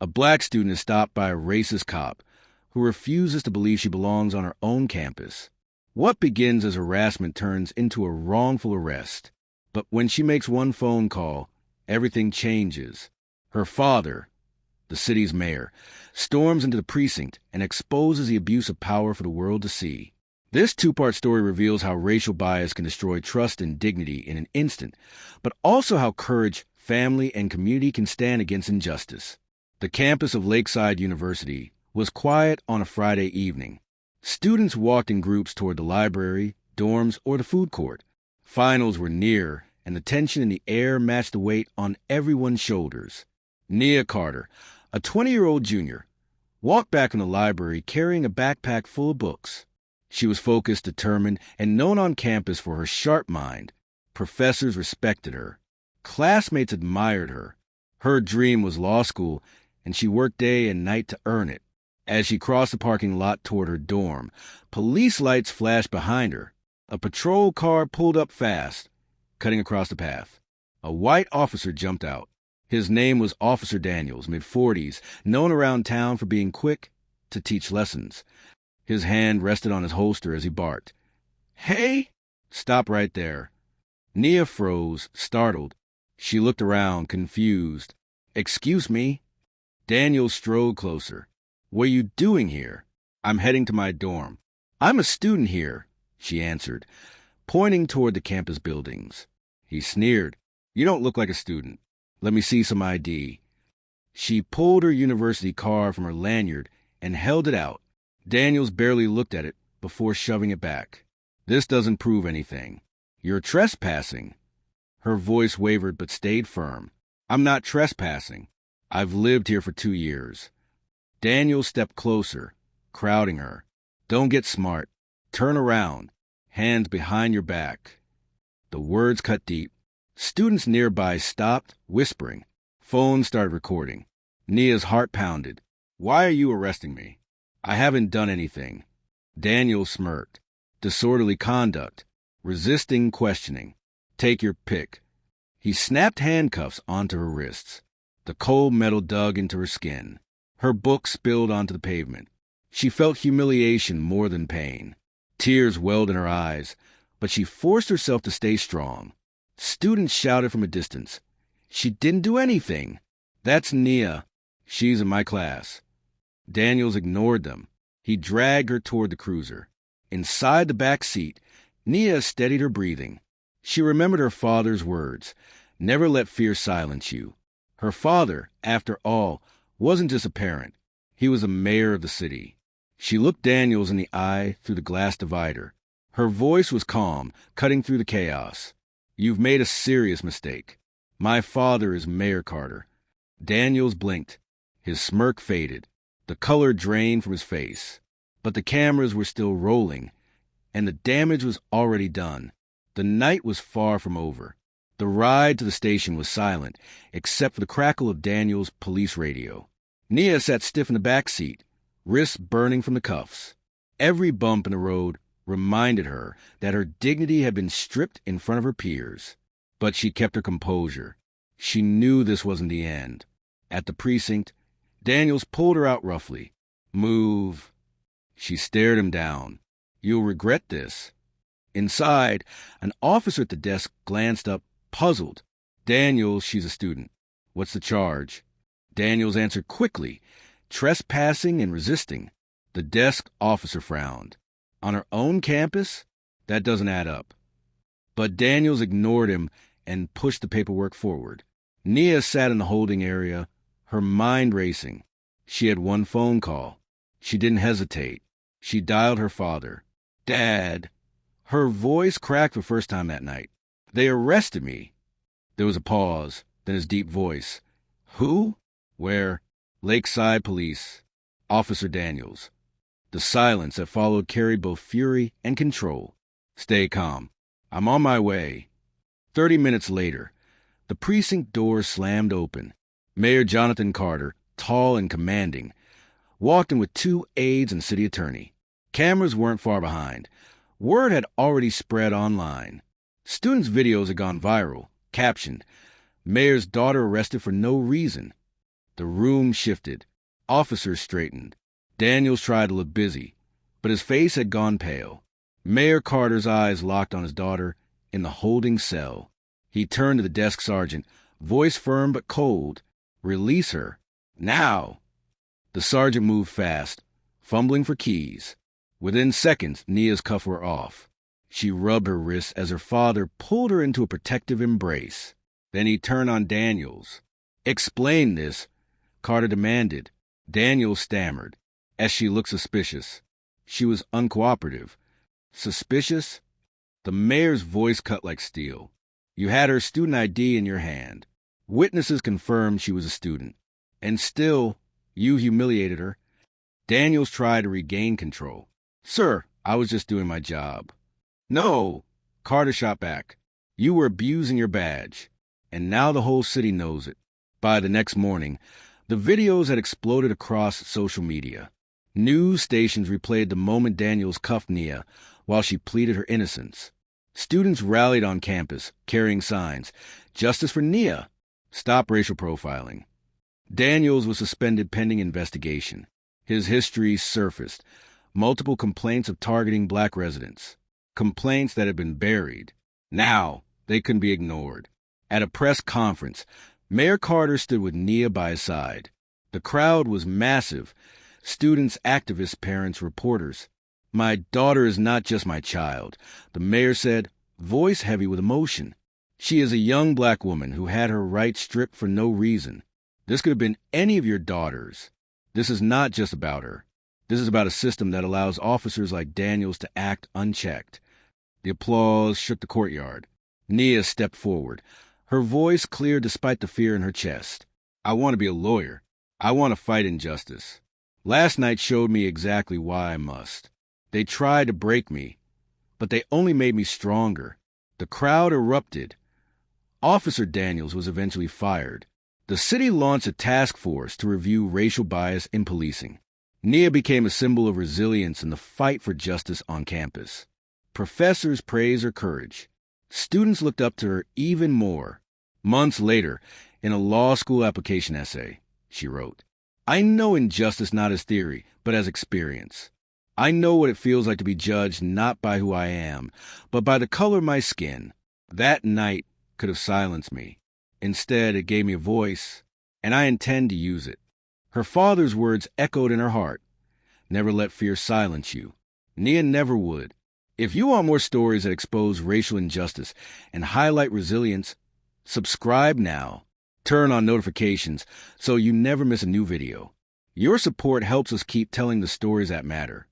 A black student is stopped by a racist cop who refuses to believe she belongs on her own campus. What begins as harassment turns into a wrongful arrest. But when she makes one phone call, everything changes. Her father, the city's mayor, storms into the precinct and exposes the abuse of power for the world to see. This two-part story reveals how racial bias can destroy trust and dignity in an instant, but also how courage, family, and community can stand against injustice. The campus of Lakeside University was quiet on a Friday evening. Students walked in groups toward the library, dorms, or the food court. Finals were near, and the tension in the air matched the weight on everyone's shoulders. Nia Carter, a 20-year-old junior, walked back in the library carrying a backpack full of books. She was focused, determined, and known on campus for her sharp mind. Professors respected her. Classmates admired her. Her dream was law school, and she worked day and night to earn it. As she crossed the parking lot toward her dorm, police lights flashed behind her. A patrol car pulled up fast, cutting across the path. A white officer jumped out. His name was Officer Daniels, mid-40s, known around town for being quick to teach lessons. His hand rested on his holster as he barked. "Hey!" "Stop right there." Nia froze, startled. She looked around, confused. "Excuse me?" Daniels strode closer. "What are you doing here?" "I'm heading to my dorm." "I'm a student here," she answered, pointing toward the campus buildings. He sneered. "You don't look like a student. Let me see some ID." She pulled her university card from her lanyard and held it out. Daniels barely looked at it before shoving it back. "This doesn't prove anything. You're trespassing." Her voice wavered but stayed firm. "I'm not trespassing. I've lived here for 2 years." Daniels stepped closer, crowding her. "Don't get smart. Turn around. Hands behind your back." The words cut deep. Students nearby stopped, whispering. Phones started recording. Nia's heart pounded. "Why are you arresting me?" "I haven't done anything." Daniel smirked. "Disorderly conduct. Resisting questioning. Take your pick." He snapped handcuffs onto her wrists. The cold metal dug into her skin. Her book spilled onto the pavement. She felt humiliation more than pain. Tears welled in her eyes, but she forced herself to stay strong. Students shouted from a distance. "She didn't do anything." "That's Nia. She's in my class." Daniels ignored them. He dragged her toward the cruiser. Inside the back seat, Nia steadied her breathing. She remembered her father's words, "Never let fear silence you." Her father, after all, wasn't just a parent. He was a mayor of the city. She looked Daniels in the eye through the glass divider. Her voice was calm, cutting through the chaos. "You've made a serious mistake. My father is Mayor Carter." Daniels blinked. His smirk faded. The color drained from his face. But the cameras were still rolling, and the damage was already done. The night was far from over. The ride to the station was silent, except for the crackle of Daniel's police radio. Nia sat stiff in the back seat, wrists burning from the cuffs. Every bump in the road reminded her that her dignity had been stripped in front of her peers. But she kept her composure. She knew this wasn't the end. At the precinct, Daniels pulled her out roughly. "Move." She stared him down. "You'll regret this." Inside, an officer at the desk glanced up, puzzled. "Daniels, she's a student. What's the charge?" Daniels answered quickly, "Trespassing and resisting." The desk officer frowned. "On her own campus? That doesn't add up." But Daniels ignored him and pushed the paperwork forward. Nia sat in the holding area, her mind racing. She had one phone call. She didn't hesitate. She dialed her father. "Dad." Her voice cracked for the first time that night. "They arrested me." There was a pause, then his deep voice. "Who?" "Where?" "Lakeside Police. Officer Daniels." The silence that followed carried both fury and control. "Stay calm. I'm on my way." 30 minutes later, the precinct doors slammed open. Mayor Jonathan Carter, tall and commanding, walked in with 2 aides and city attorney. Cameras weren't far behind. Word had already spread online. Students' videos had gone viral, captioned, "Mayor's daughter arrested for no reason." The room shifted. Officers straightened. Daniels tried to look busy, but his face had gone pale. Mayor Carter's eyes locked on his daughter in the holding cell. He turned to the desk sergeant, voice firm but cold. "Release her. Now!" The sergeant moved fast, fumbling for keys. Within seconds, Nia's cuffs were off. She rubbed her wrists as her father pulled her into a protective embrace. Then he turned on Daniels. "Explain this," Carter demanded. Daniels stammered, as she looked suspicious. She was uncooperative. "Suspicious?" The mayor's voice cut like steel. "You had her student ID in your hand. Witnesses confirmed she was a student. And still, you humiliated her." Daniels tried to regain control. "Sir, I was just doing my job." "No!" Carter shot back. "You were abusing your badge. And now the whole city knows it." By the next morning, the videos had exploded across social media. News stations replayed the moment Daniels cuffed Nia while she pleaded her innocence. Students rallied on campus, carrying signs, "Justice for Nia! Stop racial profiling." Daniels was suspended pending investigation. His history surfaced. Multiple complaints of targeting black residents. Complaints that had been buried. Now, they couldn't be ignored. At a press conference, Mayor Carter stood with Nia by his side. The crowd was massive. Students, activists, parents, reporters. "My daughter is not just my child," the mayor said, voice heavy with emotion. "She is a young black woman who had her rights stripped for no reason. This could have been any of your daughters. This is not just about her. This is about a system that allows officers like Daniels to act unchecked." The applause shook the courtyard. Nia stepped forward, her voice clear despite the fear in her chest. "I want to be a lawyer. I want to fight injustice. Last night showed me exactly why I must. They tried to break me, but they only made me stronger." The crowd erupted. Officer Daniels was eventually fired. The city launched a task force to review racial bias in policing. Nia became a symbol of resilience in the fight for justice on campus. Professors praised her courage. Students looked up to her even more. Months later, in a law school application essay, she wrote, "I know injustice not as theory, but as experience. I know what it feels like to be judged not by who I am, but by the color of my skin. That night could have silenced me. Instead, it gave me a voice, and I intend to use it." Her father's words echoed in her heart. "Never let fear silence you." Nia never would. If you want more stories that expose racial injustice and highlight resilience, subscribe now. Turn on notifications so you never miss a new video. Your support helps us keep telling the stories that matter.